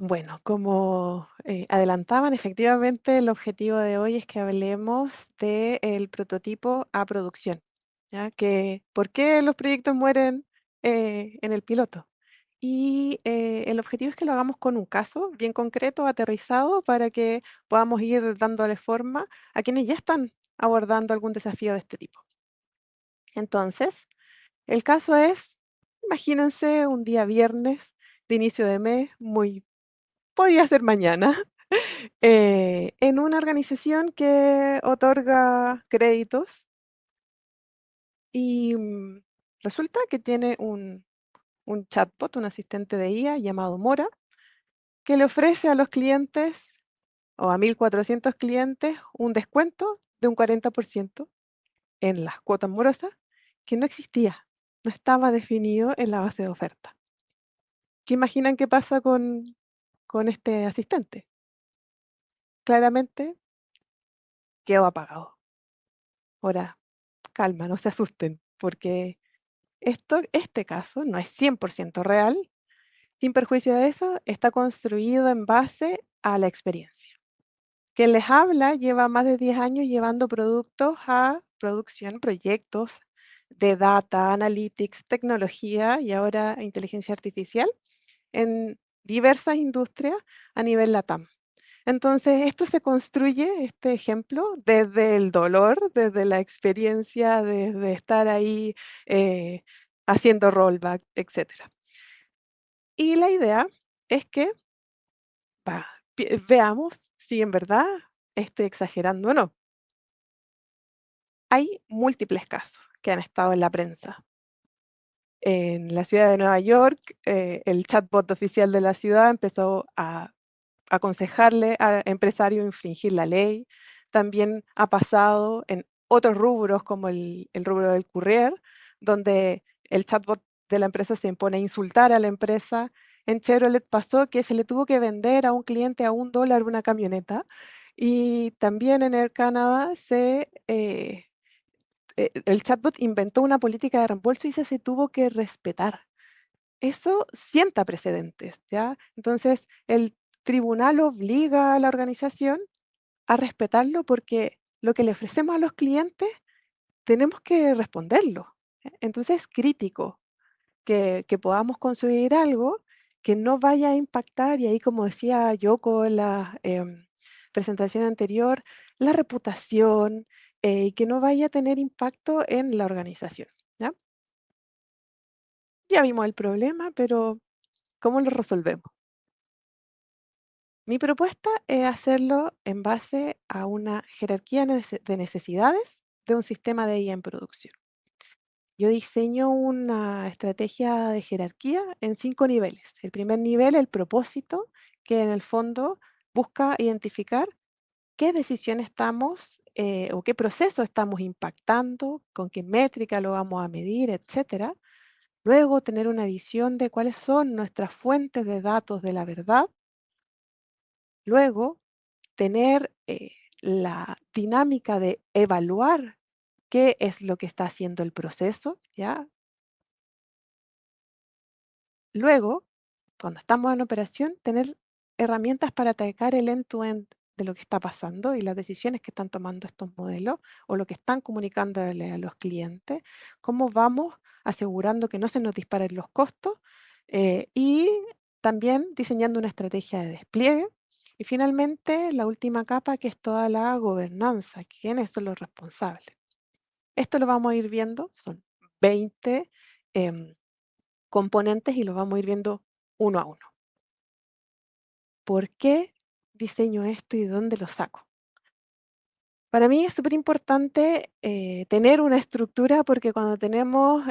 Bueno, como adelantaban, efectivamente el objetivo de hoy es que hablemos del prototipo a producción, ¿ya? Que, ¿por qué los proyectos mueren en el piloto? Y el objetivo es que lo hagamos con un caso bien concreto, aterrizado, para que podamos ir dándole forma a quienes ya están abordando algún desafío de este tipo. Entonces, el caso es, imagínense un día viernes de inicio de mes, muy, podría ser mañana, en una organización que otorga créditos y resulta que tiene un chatbot, un asistente de IA llamado Mora, que le ofrece a los clientes o a 1.400 clientes un descuento de un 40% en las cuotas morosas que no existía, no estaba definido en la base de oferta. ¿Qué imaginan que pasa con este asistente? Claramente quedó apagado. Ahora, calma, no se asusten, porque este caso no es 100% real. Sin perjuicio de eso, está construido en base a la experiencia. Quien les habla lleva más de 10 años llevando productos a producción, proyectos de data, analytics, tecnología y ahora inteligencia artificial en diversas industrias a nivel LATAM. Entonces, esto se construye, este ejemplo, desde el dolor, desde la experiencia, desde estar ahí eh, haciendo rollback, etcétera. Y la idea es que veamos si en verdad estoy exagerando o no. Hay múltiples casos que han estado en la prensa. En la ciudad de Nueva York, el chatbot oficial de la ciudad empezó a aconsejarle a empresarios infringir la ley. También ha pasado en otros rubros, como el rubro del courier, donde el chatbot de la empresa se impone a insultar a la empresa. En Chevrolet pasó que se le tuvo que vender a un cliente a $1 una camioneta. Y también en Air Canada el chatbot inventó una política de reembolso y se tuvo que respetar. Eso sienta precedentes, ¿ya? Entonces, el tribunal obliga a la organización a respetarlo porque lo que le ofrecemos a los clientes tenemos que responderlo. Entonces, es crítico que podamos construir algo que no vaya a impactar, y ahí, como decía Yoko en la presentación anterior, la reputación, y que no vaya a tener impacto en la organización, ¿ya? Ya vimos el problema, pero ¿cómo lo resolvemos? Mi propuesta es hacerlo en base a una jerarquía de necesidades de un sistema de IA en producción. Yo diseño una estrategia de jerarquía en 5 niveles. El primer nivel, el propósito, que en el fondo busca identificar qué decisión estamos o qué proceso estamos impactando, con qué métrica lo vamos a medir, etcétera. Luego, tener una visión de cuáles son nuestras fuentes de datos de la verdad. Luego, tener la dinámica de evaluar qué es lo que está haciendo el proceso, ¿ya? Luego, cuando estamos en operación, tener herramientas para atacar el end-to-end de lo que está pasando y las decisiones que están tomando estos modelos o lo que están comunicándole a los clientes, cómo vamos asegurando que no se nos disparen los costos y también diseñando una estrategia de despliegue. Y finalmente, la última capa, que es toda la gobernanza, quiénes son los responsables. Esto lo vamos a ir viendo, son 20 em, componentes y los vamos a ir viendo uno a uno. ¿Por qué diseño esto y de dónde lo saco? Para mí es súper importante tener una estructura, porque cuando tenemos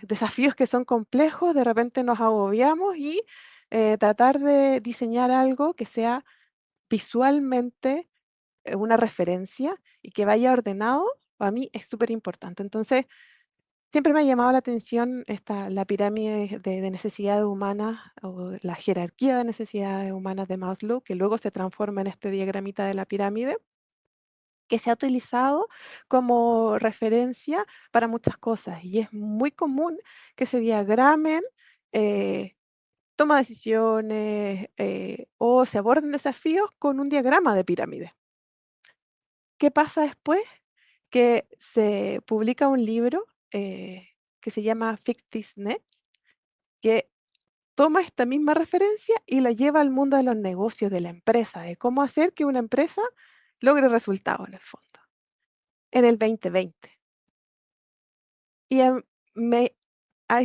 desafíos que son complejos, de repente nos agobiamos y tratar de diseñar algo que sea visualmente una referencia y que vaya ordenado, para mí es súper importante. Entonces, siempre me ha llamado la atención la pirámide de necesidades humanas o la jerarquía de necesidades humanas de Maslow, que luego se transforma en este diagramita de la pirámide, que se ha utilizado como referencia para muchas cosas. Y es muy común que se diagramen toma decisiones o se abordan desafíos con un diagrama de pirámide. ¿Qué pasa después? Que se publica un libro que se llama Fix This Next, que toma esta misma referencia y la lleva al mundo de los negocios de la empresa, de cómo hacer que una empresa logre resultados en el fondo, en el 2020. Y me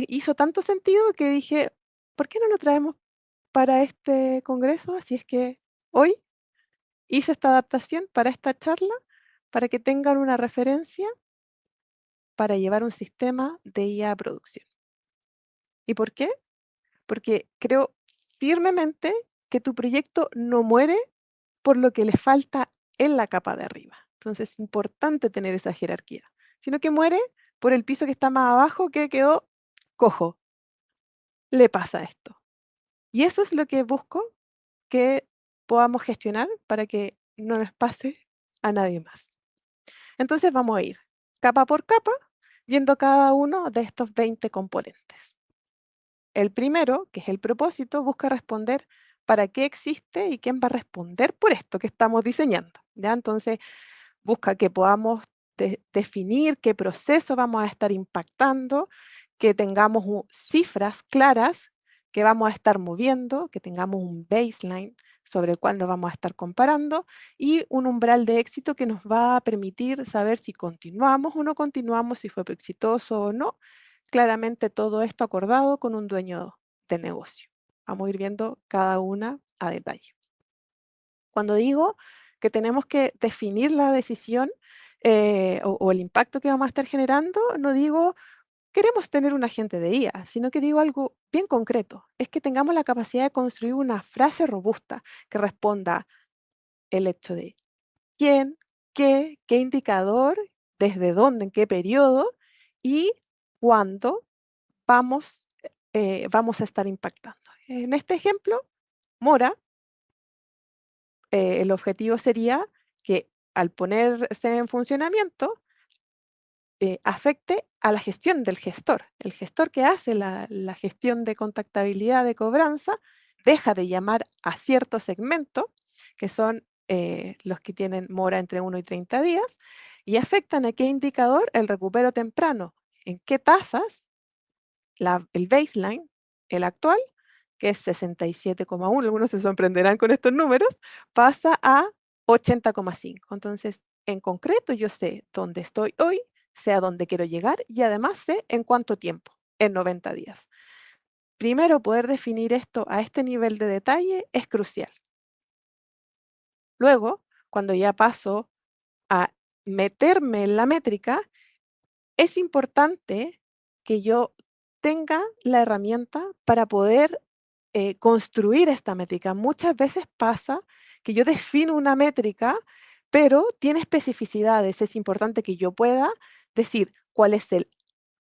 hizo tanto sentido que dije, ¿por qué no lo traemos para este congreso? Así es que hoy hice esta adaptación para esta charla, para que tengan una referencia para llevar un sistema de IA a producción. ¿Y por qué? Porque creo firmemente que tu proyecto no muere por lo que le falta en la capa de arriba. Entonces es importante tener esa jerarquía, sino que muere por el piso que está más abajo que quedó cojo. Le pasa esto. Y eso es lo que busco que podamos gestionar para que no nos pase a nadie más. Entonces vamos a ir capa por capa viendo cada uno de estos 20 componentes. El primero, que es el propósito, busca responder para qué existe y quién va a responder por esto que estamos diseñando. ¿Ya? Entonces, busca que podamos definir qué proceso vamos a estar impactando, que tengamos cifras claras que vamos a estar moviendo, que tengamos un baseline sobre el cual nos vamos a estar comparando y un umbral de éxito que nos va a permitir saber si continuamos o no continuamos, si fue exitoso o no. Claramente todo esto acordado con un dueño de negocio. Vamos a ir viendo cada una a detalle. Cuando digo que tenemos que definir la decisión o el impacto que vamos a estar generando, no digo queremos tener un agente de IA, sino que digo algo bien concreto, es que tengamos la capacidad de construir una frase robusta que responda el hecho de quién, qué indicador, desde dónde, en qué periodo y cuándo vamos a estar impactando. En este ejemplo, Mora, el objetivo sería que al ponerse en funcionamiento, afecte a la gestión del gestor. El gestor que hace la gestión de contactabilidad de cobranza deja de llamar a cierto segmento, que son los que tienen mora entre 1 y 30 días, y afectan a qué indicador el recupero temprano, en qué tasas el baseline, el actual, que es 67,1, algunos se sorprenderán con estos números, pasa a 80,5. Entonces, en concreto, yo sé dónde estoy hoy, sé a dónde quiero llegar y además sé en cuánto tiempo, en 90 días. Primero, poder definir esto a este nivel de detalle es crucial. Luego, cuando ya paso a meterme en la métrica, es importante que yo tenga la herramienta para poder construir esta métrica. Muchas veces pasa que yo defino una métrica, pero tiene especificidades. Es importante que yo pueda decir cuál es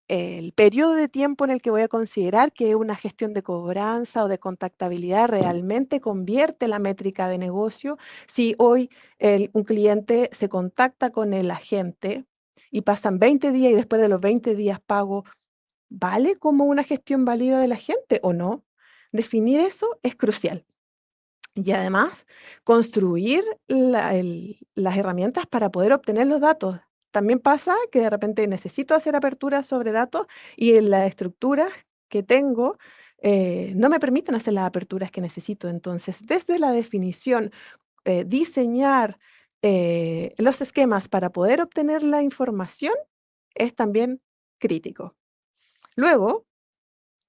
el periodo de tiempo en el que voy a considerar que una gestión de cobranza o de contactabilidad realmente convierte la métrica de negocio. Si hoy un cliente se contacta con el agente y pasan 20 días y después de los 20 días pago, ¿vale como una gestión válida de la gente o no? Definir eso es crucial. Y además, construir las herramientas para poder obtener los datos. También pasa que de repente necesito hacer aperturas sobre datos y en las estructuras que tengo no me permiten hacer las aperturas que necesito. Entonces, desde la definición, diseñar los esquemas para poder obtener la información es también crítico. Luego,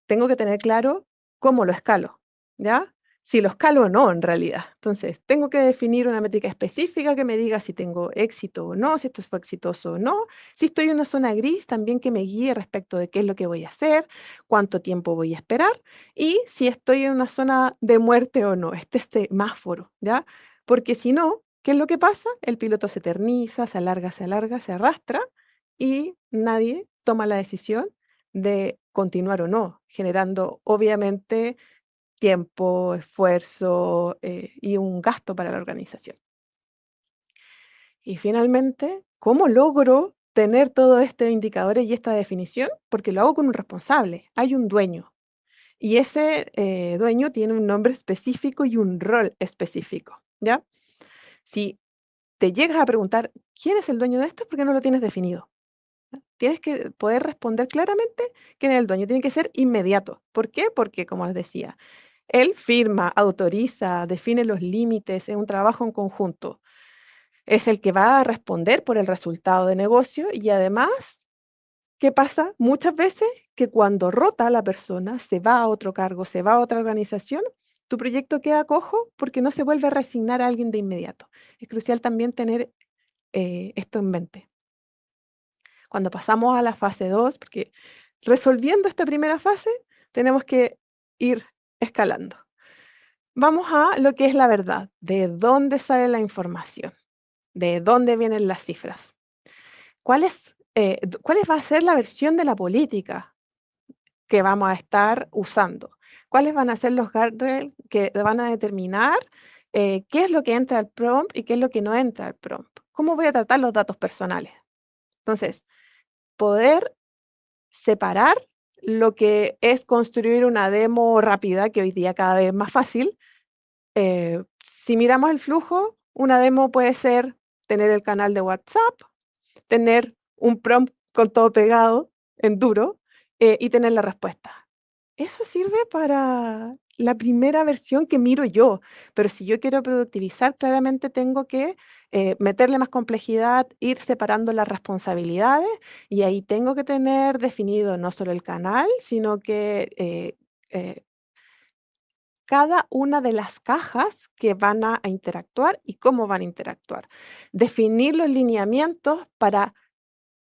tengo que tener claro cómo lo escalo, ¿ya? Si lo escalo o no, en realidad. Entonces, tengo que definir una métrica específica que me diga si tengo éxito o no, si esto fue exitoso o no. Si estoy en una zona gris, también que me guíe respecto de qué es lo que voy a hacer, cuánto tiempo voy a esperar y si estoy en una zona de muerte o no, este semáforo, ¿ya? Porque si no, ¿qué es lo que pasa? El piloto se eterniza, se alarga, se arrastra y nadie toma la decisión de continuar o no, generando obviamente tiempo, esfuerzo y un gasto para la organización. Y finalmente, ¿cómo logro tener todos estos indicadores y esta definición? Porque lo hago con un responsable, hay un dueño. Y ese dueño tiene un nombre específico y un rol específico, ¿ya? Si te llegas a preguntar quién es el dueño de esto, es porque no lo tienes definido. Tienes que poder responder claramente quién es el dueño. Tiene que ser inmediato. ¿Por qué? Porque, como les decía, él firma, autoriza, define los límites, es un trabajo en conjunto. Es el que va a responder por el resultado de negocio y además, ¿qué pasa? Muchas veces que cuando rota la persona, se va a otro cargo, se va a otra organización, tu proyecto queda cojo porque no se vuelve a resignar a alguien de inmediato. Es crucial también tener esto en mente. Cuando pasamos a la fase 2, porque resolviendo esta primera fase, tenemos que ir escalando. Vamos a lo que es la verdad, de dónde sale la información, de dónde vienen las cifras. ¿Cuál va a ser la versión de la política que vamos a estar usando? ¿Cuáles van a ser los guardrails que van a determinar qué es lo que entra al prompt y qué es lo que no entra al prompt? ¿Cómo voy a tratar los datos personales? Entonces, poder separar lo que es construir una demo rápida, que hoy día cada vez es más fácil. Si miramos el flujo, una demo puede ser tener el canal de WhatsApp, tener un prompt con todo pegado en duro y tener la respuesta. Eso sirve para la primera versión que miro yo, pero si yo quiero productivizar, claramente tengo que meterle más complejidad, ir separando las responsabilidades y ahí tengo que tener definido no solo el canal, sino que eh, cada una de las cajas que van a interactuar y cómo van a interactuar. Definir los lineamientos para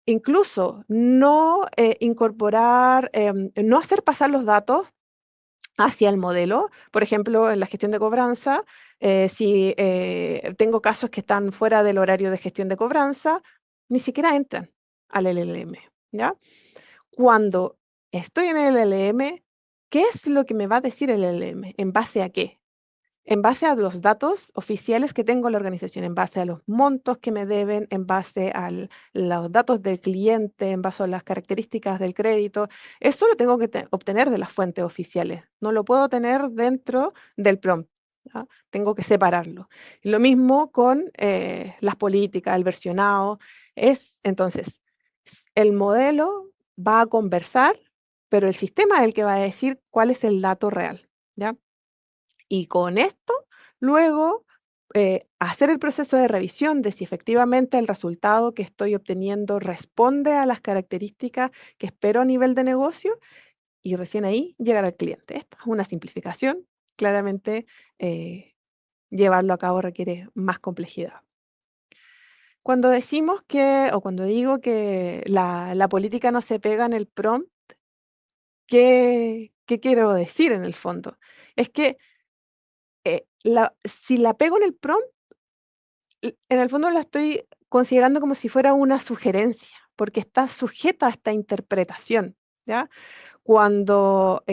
incluso no incorporar, no hacer pasar los datos hacia el modelo. Por ejemplo, en la gestión de cobranza, si tengo casos que están fuera del horario de gestión de cobranza, ni siquiera entran al LLM, ¿ya? Cuando estoy en el LLM, ¿qué es lo que me va a decir el LLM? ¿En base a qué? En base a los datos oficiales que tengo en la organización, en base a los montos que me deben, en base a los datos del cliente, en base a las características del crédito. Eso lo tengo que obtener de las fuentes oficiales. No lo puedo tener dentro del prompt. ¿Ya? Tengo que separarlo. Lo mismo con las políticas, el versionado. Entonces, el modelo va a conversar, pero el sistema es el que va a decir cuál es el dato real. ¿Ya? Y con esto, luego, hacer el proceso de revisión de si efectivamente el resultado que estoy obteniendo responde a las características que espero a nivel de negocio y recién ahí llegar al cliente. Esto es una simplificación. Claramente, llevarlo a cabo requiere más complejidad. Cuando decimos que, o cuando digo que la política no se pega en el prompt, ¿qué quiero decir en el fondo? Es que si la pego en el prompt, en el fondo la estoy considerando como si fuera una sugerencia, porque está sujeta a esta interpretación, ¿ya? Cuando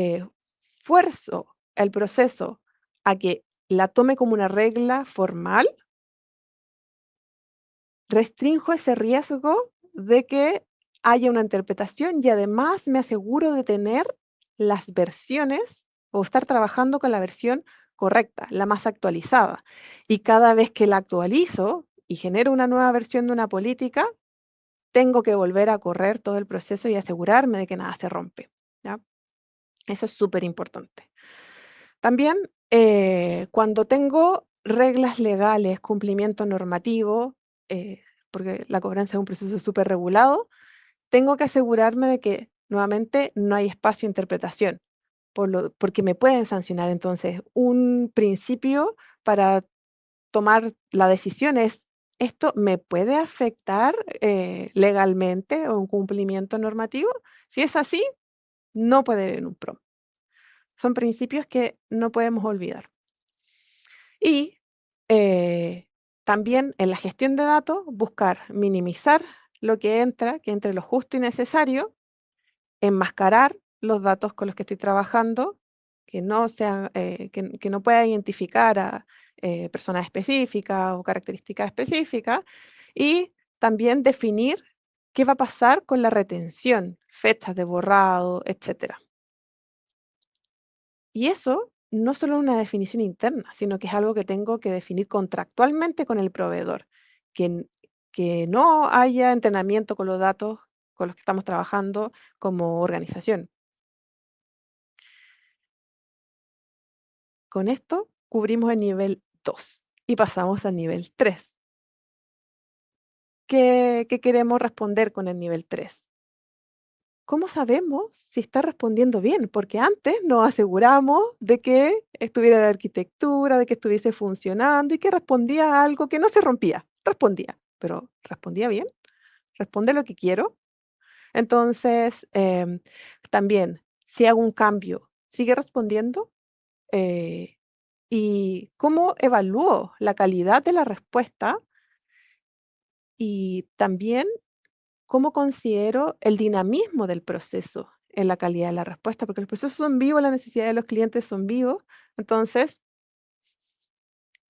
fuerzo el proceso a que la tome como una regla formal, restrinjo ese riesgo de que haya una interpretación y además me aseguro de tener las versiones o estar trabajando con la versión correcta, la más actualizada. Y cada vez que la actualizo y genero una nueva versión de una política, tengo que volver a correr todo el proceso y asegurarme de que nada se rompe, ¿ya? Eso es súper importante. También cuando tengo reglas legales, cumplimiento normativo, porque la cobranza es un proceso súper regulado, tengo que asegurarme de que nuevamente no hay espacio de interpretación, porque me pueden sancionar. Entonces, un principio para tomar la decisión es, ¿esto me puede afectar legalmente o un cumplimiento normativo? Si es así, no puede ir en un PROM. Son principios que no podemos olvidar. Y también en la gestión de datos, buscar minimizar lo que entra, que entre lo justo y necesario, enmascarar los datos con los que estoy trabajando, que no sean, que no pueda identificar a personas específicas o características específicas, y también definir qué va a pasar con la retención, fechas de borrado, etcétera. Y eso no solo es una definición interna, sino que es algo que tengo que definir contractualmente con el proveedor, que, que no haya entrenamiento con los datos con los que estamos trabajando como organización. Con esto cubrimos el nivel 2 y pasamos al nivel 3. ¿Qué queremos responder con el nivel 3? ¿Cómo sabemos si está respondiendo bien? Porque antes nos aseguramos de que estuviera la arquitectura, de que estuviese funcionando y que respondía a algo que no se rompía. Respondía, pero ¿respondía bien? ¿Responde lo que quiero? Entonces, también, si hago un cambio, ¿sigue respondiendo? Eh, ¿Y cómo evalúo la calidad de la respuesta? Y también ¿cómo considero el dinamismo del proceso en la calidad de la respuesta? Porque los procesos son vivos, las necesidades de los clientes son vivos. Entonces,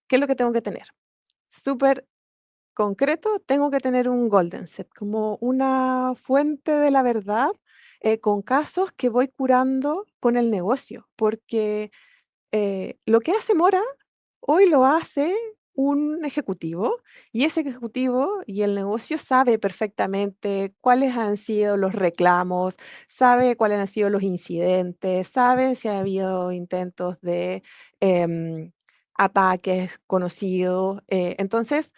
¿qué es lo que tengo que tener? Súper concreto, tengo que tener un golden set, como una fuente de la verdad con casos que voy curando con el negocio, porque lo que hace Mora, hoy lo hace un ejecutivo y ese ejecutivo y el negocio sabe perfectamente cuáles han sido los reclamos, sabe cuáles han sido los incidentes, sabe si ha habido intentos de ataques conocidos. Entonces,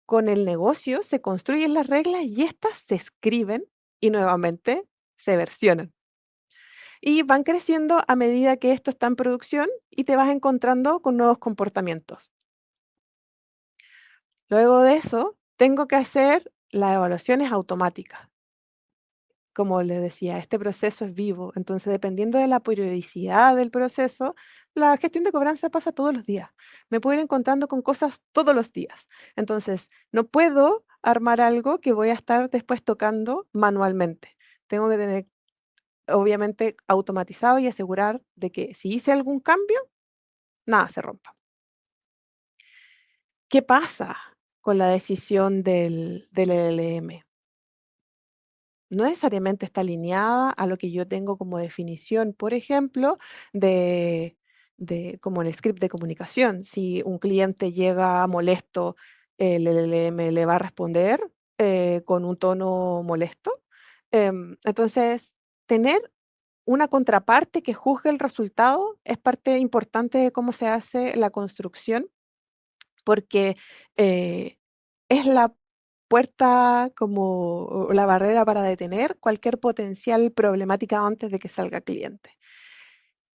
con el negocio se construyen las reglas y estas se escriben y nuevamente se versionan. Y van creciendo a medida que esto está en producción y te vas encontrando con nuevos comportamientos. Luego de eso, tengo que hacer las evaluaciones automáticas. Como les decía, este proceso es vivo, entonces dependiendo de la periodicidad del proceso, la gestión de cobranza pasa todos los días. Me puedo ir encontrando con cosas todos los días. Entonces, no puedo armar algo que voy a estar después tocando manualmente. Tengo que tener, obviamente, automatizado y asegurar de que si hice algún cambio, nada se rompa. ¿Qué pasa con la decisión del LLM? No necesariamente está alineada a lo que yo tengo como definición, por ejemplo, de, como en el script de comunicación. Si un cliente llega molesto, el LLM le va a responder con un tono molesto. Entonces, tener una contraparte que juzgue el resultado es parte importante de cómo se hace la construcción porque es la puerta como o la barrera para detener cualquier potencial problemática antes de que salga cliente.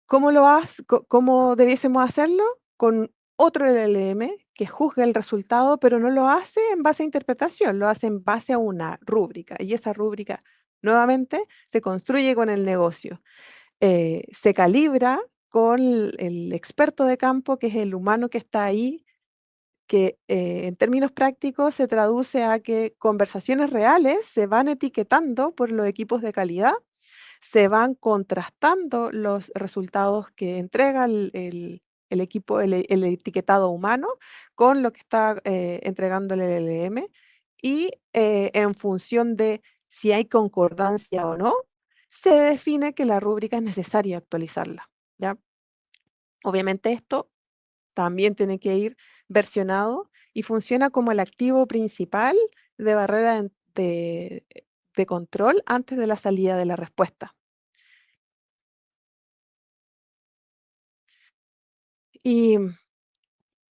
¿Cómo debiésemos hacerlo? Con otro LLM que juzgue el resultado, pero no lo hace en base a interpretación, lo hace en base a una rúbrica. Y esa rúbrica, nuevamente, se construye con el negocio. Se calibra con el experto de campo, que es el humano que está ahí que en términos prácticos se traduce a que conversaciones reales se van etiquetando por los equipos de calidad, se van contrastando los resultados que entrega el equipo, el etiquetado humano con lo que está entregando el LLM y en función de si hay concordancia o no, se define que la rúbrica es necesario actualizarla, ¿ya? Obviamente esto también tiene que ir versionado y funciona como el activo principal de barrera de control antes de la salida de la respuesta. Y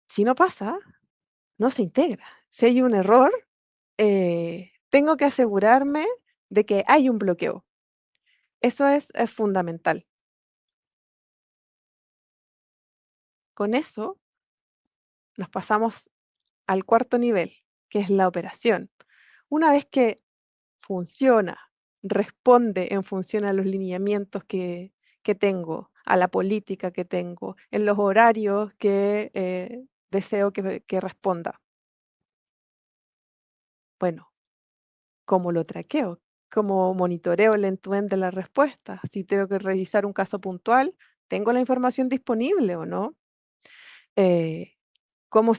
si no pasa, no se integra. Si hay un error, tengo que asegurarme de que hay un bloqueo. Eso es fundamental. Con eso nos pasamos al cuarto nivel, que es la operación. Una vez que funciona, responde en función a los lineamientos que tengo, a la política que tengo, en los horarios que deseo que responda. Bueno, ¿cómo lo traqueo? ¿Cómo monitoreo el end-to-end de la respuesta? Si tengo que revisar un caso puntual, ¿tengo la información disponible o no? Eh, ¿Cómo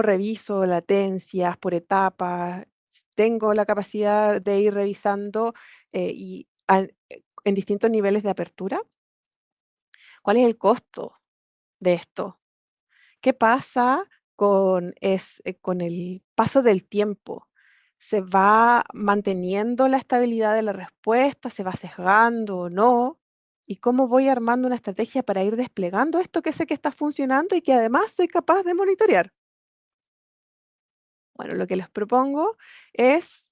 reviso latencias por etapas? ¿Tengo la capacidad de ir revisando en distintos niveles de apertura? ¿Cuál es el costo de esto? ¿Qué pasa con el paso del tiempo? ¿Se va manteniendo la estabilidad de la respuesta? ¿Se va sesgando o no? ¿Y cómo voy armando una estrategia para ir desplegando esto que sé que está funcionando y que además soy capaz de monitorear? Bueno, lo que les propongo es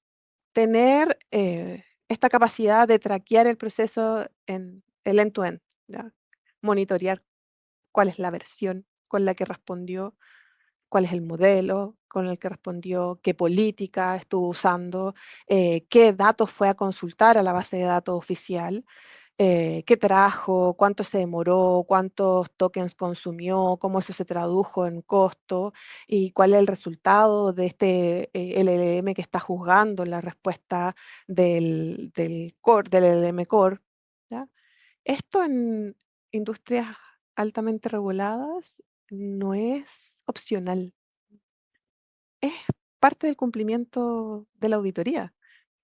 tener esta capacidad de traquear el proceso en el end-to-end, ¿ya? Monitorear cuál es la versión con la que respondió, cuál es el modelo con el que respondió, qué política estuvo usando, qué datos fue a consultar a la base de datos oficial, qué trajo, cuánto se demoró, cuántos tokens consumió, cómo eso se tradujo en costo y cuál es el resultado de este LLM que está juzgando la respuesta del core, del LLM core. ¿Ya? Esto en industrias altamente reguladas no es opcional, es parte del cumplimiento de la auditoría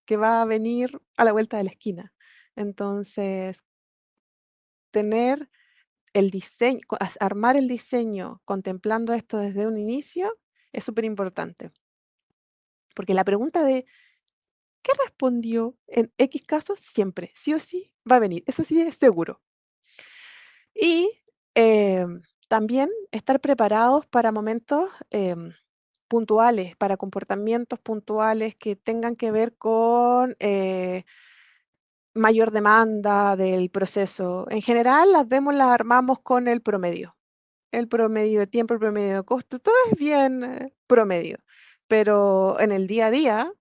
que va a venir a la vuelta de la esquina. Entonces, tener el diseño, armar el diseño contemplando esto desde un inicio es súper importante. Porque la pregunta de ¿qué respondió en X casos? Siempre, sí o sí, va a venir. Eso sí es seguro. Y también estar preparados para momentos puntuales, para comportamientos puntuales que tengan que ver con mayor demanda del proceso. En general, las demos las armamos con el promedio de tiempo, el promedio de costo, todo es bien promedio. Pero en el día a día,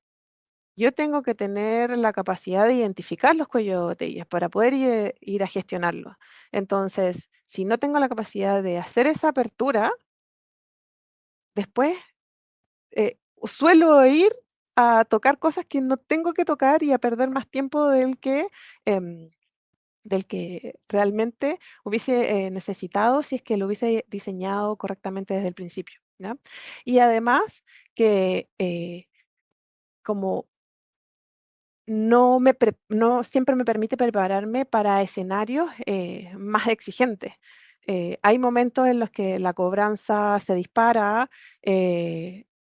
yo tengo que tener la capacidad de identificar los cuellos de botellas para poder ir a gestionarlos. Entonces, si no tengo la capacidad de hacer esa apertura, después suelo ir a tocar cosas que no tengo que tocar y a perder más tiempo em, del que realmente hubiese necesitado si es que lo hubiese diseñado correctamente desde el principio, ¿ya? Y además que como no siempre me permite prepararme para escenarios más exigentes. Hay momentos en los que la cobranza se dispara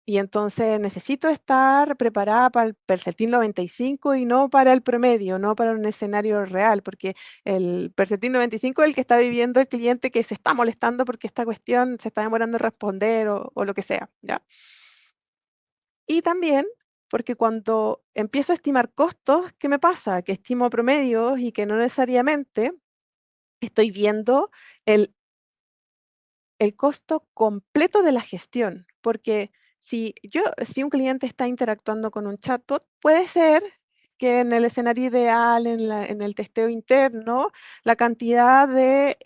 y entonces necesito estar preparada para el percentil 95 y no para el promedio, no para un escenario real, porque el percentil 95 es el que está viviendo el cliente que se está molestando porque esta cuestión se está demorando en responder o lo que sea, ¿ya? Y también porque cuando empiezo a estimar costos, ¿qué me pasa? Que estimo promedios y que no necesariamente estoy viendo el, el costo completo de la gestión. Porque si un cliente está interactuando con un chatbot, puede ser que en el escenario ideal, en el testeo interno, la cantidad de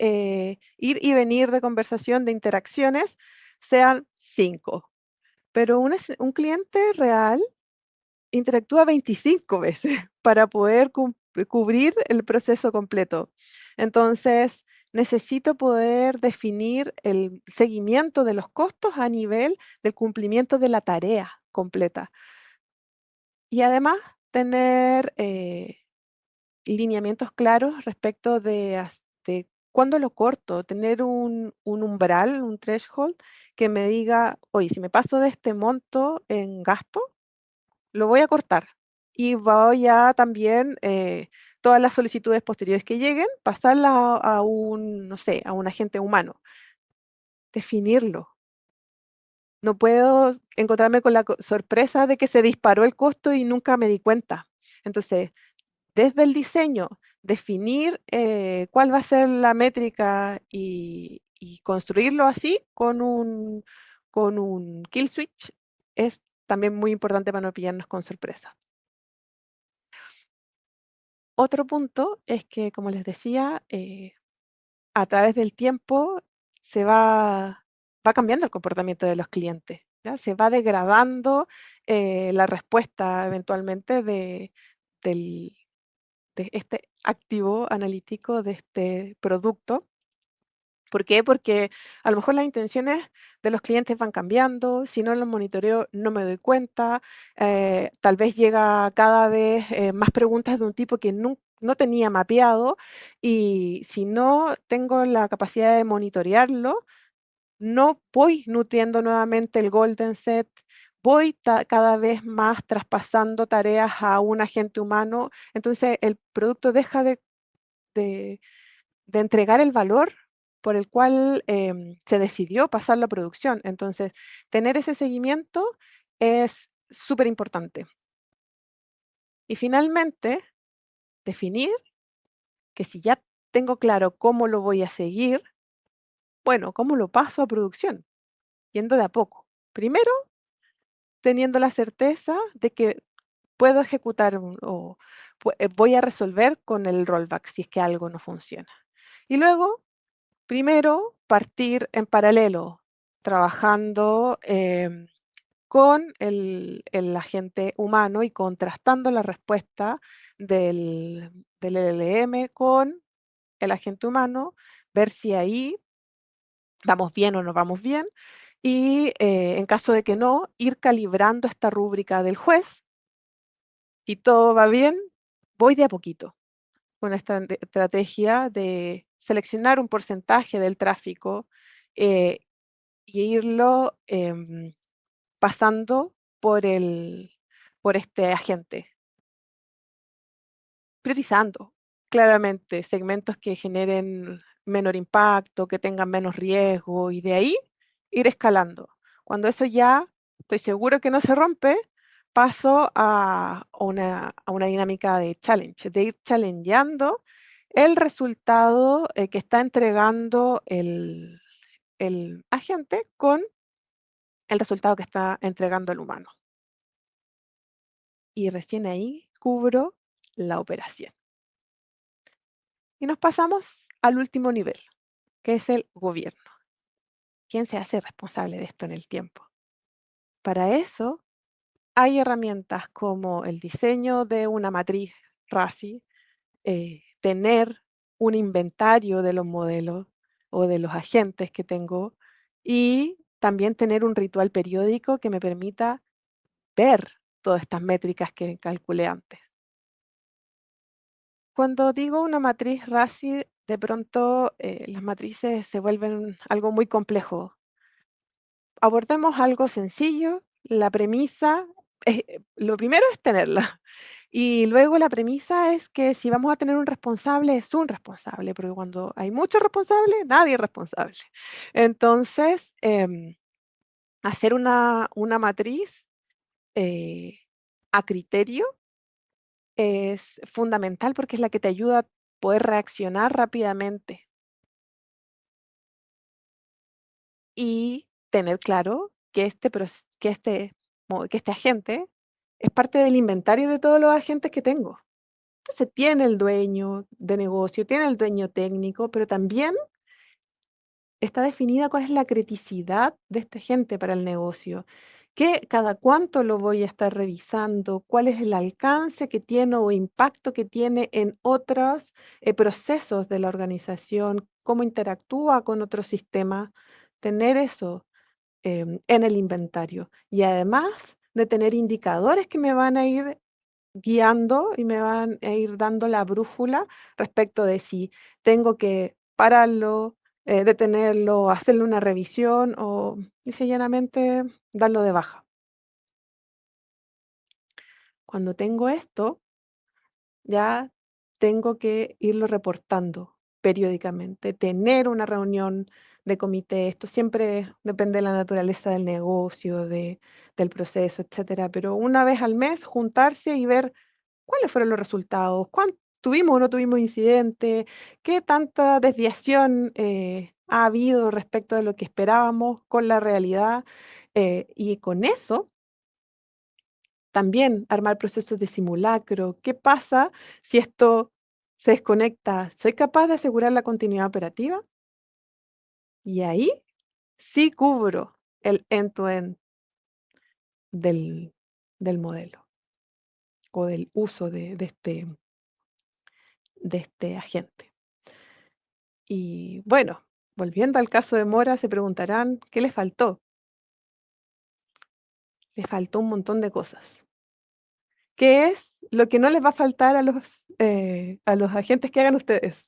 ir y venir de conversación, de interacciones, sean 5. Pero un cliente real interactúa 25 veces para poder cubrir el proceso completo. Entonces, necesito poder definir el seguimiento de los costos a nivel del cumplimiento de la tarea completa. Y además, tener lineamientos claros respecto de cuándo lo corto, tener un umbral, un threshold que me diga, oye, si me paso de este monto en gasto, lo voy a cortar y voy a también todas las solicitudes posteriores que lleguen, pasarlas a un, no sé, a un agente humano, definirlo. No puedo encontrarme con la sorpresa de que se disparó el costo y nunca me di cuenta. Entonces, desde el diseño, definir cuál va a ser la métrica y construirlo así con un kill switch es también muy importante para no pillarnos con sorpresa. Otro punto es que, como les decía, a través del tiempo va cambiando el comportamiento de los clientes, ¿ya? Se va degradando la respuesta eventualmente del- de este activo analítico de este producto. ¿Por qué? Porque a lo mejor las intenciones de los clientes van cambiando, si no los monitoreo no me doy cuenta, tal vez llega cada vez más preguntas de un tipo que no tenía mapeado y si no tengo la capacidad de monitorearlo, no voy nutriendo nuevamente el golden set, voy cada vez más traspasando tareas a un agente humano, entonces el producto deja de- de entregar el valor por el cual se decidió pasarlo a producción. Entonces, tener ese seguimiento es súper importante. Y finalmente, definir que si ya tengo claro cómo lo voy a seguir, bueno, cómo lo paso a producción, yendo de a poco. Primero, teniendo la certeza de que puedo ejecutar o voy a resolver con el rollback si es que algo no funciona. Y luego, primero, partir en paralelo, trabajando con el agente humano y contrastando la respuesta del LLM con el agente humano, ver si ahí vamos bien o no vamos bien, y en caso de que no, ir calibrando esta rúbrica del juez y todo va bien, voy de a poquito con esta estrategia de seleccionar un porcentaje del tráfico eh, y irlo pasando por este agente, priorizando claramente segmentos que generen menor impacto, que tengan menos riesgo y de ahí ir escalando. Cuando eso ya estoy seguro que no se rompe, paso a una dinámica de challenge, de ir challengeando el resultado que está entregando el agente con el resultado que está entregando el humano. Y recién ahí cubro la operación. Y nos pasamos al último nivel, que es el gobierno. ¿Quién se hace responsable de esto en el tiempo? Para eso hay herramientas como el diseño de una matriz RACI, tener un inventario de los modelos o de los agentes que tengo y también tener un ritual periódico que me permita ver todas estas métricas que calculé antes. Cuando digo una matriz RACI, de pronto las matrices se vuelven algo muy complejo. Abordemos algo sencillo, la premisa, lo primero es tenerla. Y luego la premisa es que si vamos a tener un responsable, es un responsable, porque cuando hay muchos responsables, nadie es responsable. Entonces, hacer una matriz eh, a criterio es fundamental porque es la que te ayuda a poder reaccionar rápidamente y tener claro que que este agente es parte del inventario de todos los agentes que tengo. Entonces tiene el dueño de negocio, tiene el dueño técnico, pero también está definida cuál es la criticidad de este agente para el negocio, cada cuánto lo voy a estar revisando, cuál es el alcance que tiene o impacto que tiene en otros procesos de la organización, cómo interactúa con otros sistemas, tener eso en el inventario y además de tener indicadores que me van a ir guiando y me van a ir dando la brújula respecto de si tengo que pararlo, detenerlo, hacerle una revisión o dice llanamente darlo de baja. Cuando tengo esto, ya tengo que irlo reportando periódicamente, tener una reunión de comité. Esto siempre depende de la naturaleza del negocio, del proceso, etcétera. Pero una vez al mes juntarse y ver cuáles fueron los resultados, tuvimos o no tuvimos incidente, qué tanta desviación ha habido respecto de lo que esperábamos con la realidad. Y con eso también armar procesos de simulacro. ¿Qué pasa si esto se desconecta? ¿Soy capaz de asegurar la continuidad operativa? Y ahí sí cubro el end-to-end del, del modelo o del uso de este agente. Y bueno, volviendo al caso de Mora, se preguntarán, ¿qué le faltó? Le faltó un montón de cosas. qué es lo que no les va a faltar a los agentes que hagan ustedes,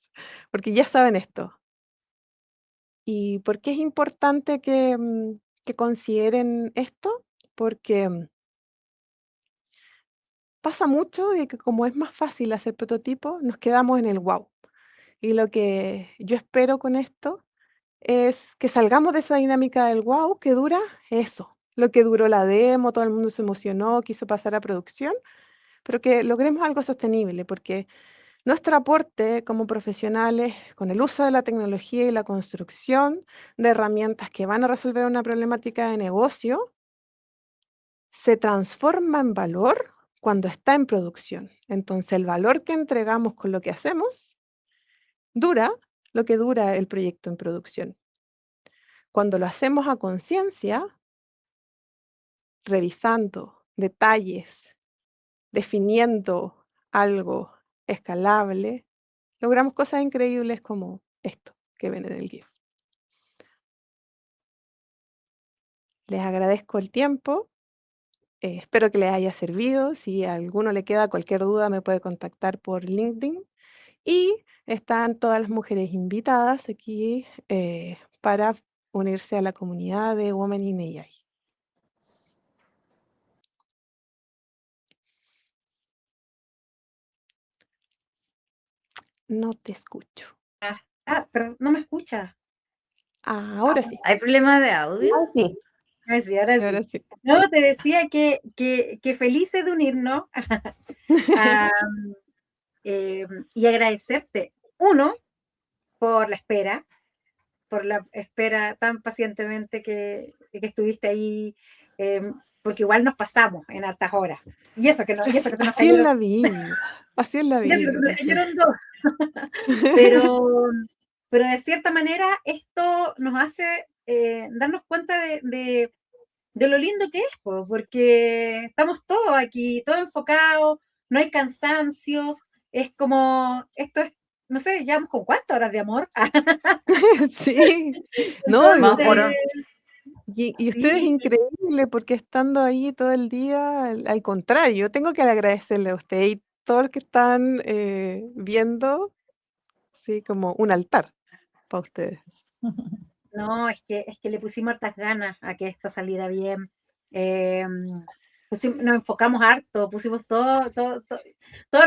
porque ya saben esto. ¿Y por qué es importante que consideren esto? Porque pasa mucho de que como es más fácil hacer prototipos, nos quedamos en el wow. Y lo que yo espero con esto es que salgamos de esa dinámica del wow que dura eso, lo que duró la demo, todo el mundo se emocionó, quiso pasar a producción, pero que logremos algo sostenible, porque nuestro aporte como profesionales con el uso de la tecnología y la construcción de herramientas que van a resolver una problemática de negocio se transforma en valor cuando está en producción. Entonces, el valor que entregamos con lo que hacemos dura lo que dura el proyecto en producción. Cuando lo hacemos a conciencia, revisando detalles, definiendo algo escalable, logramos cosas increíbles como esto que ven en el GIF. Les agradezco el tiempo, espero que les haya servido. Si a alguno le queda cualquier duda, me puede contactar por LinkedIn. Y están todas las mujeres invitadas aquí para unirse a la comunidad de Women in AI. No te escucho. Pero no me escuchas. Ahora sí, ¿Hay problema de audio? Sí. Ahora ahora sí. sí. No, te decía que felices de unirnos a, y agradecerte, uno, por la espera tan pacientemente que estuviste ahí, porque igual nos pasamos en altas horas. Y eso que, no, y eso que se nos Así es cayeron, la vida, así es la y eso que vida. se nos cayeron dos. Pero, pero de cierta manera esto nos hace darnos cuenta de lo lindo que es, porque estamos todos aquí, todos enfocados, no hay cansancio, es como, esto es, no sé, llevamos con cuántas horas de amor. Sí, no, Vamos por Entonces, y usted es sí, increíble porque estando ahí todo el día, al contrario, tengo que agradecerle a usted y todos los que están viendo, sí, como un altar para ustedes. no, es que le pusimos hartas ganas a que esto saliera bien. Eh, nos enfocamos harto, pusimos toda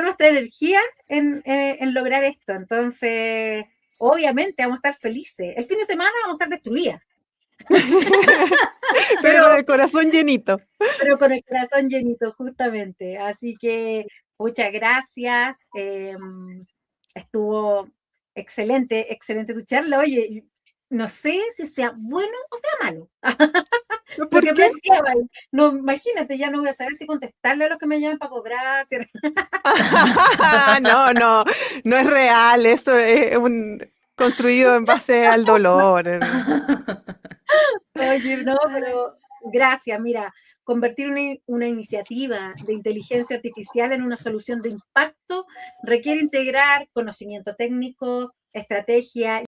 nuestra energía en lograr esto. Entonces, obviamente vamos a estar felices. El fin de semana vamos a estar destruidas, Pero con pero, el corazón llenito. pero con el corazón llenito, justamente. Así que muchas gracias. Estuvo excelente, excelente tu charla. Oye, no sé si sea bueno o sea malo. Lo ¿Por que qué? planteaba, no, imagínate, ya no voy a saber si contestarle a los que me llaman para cobrar. No, no, no es real, eso es construido en base al dolor. Oye, no, pero gracias. Mira, convertir una iniciativa de inteligencia artificial en una solución de impacto requiere integrar conocimiento técnico, estrategia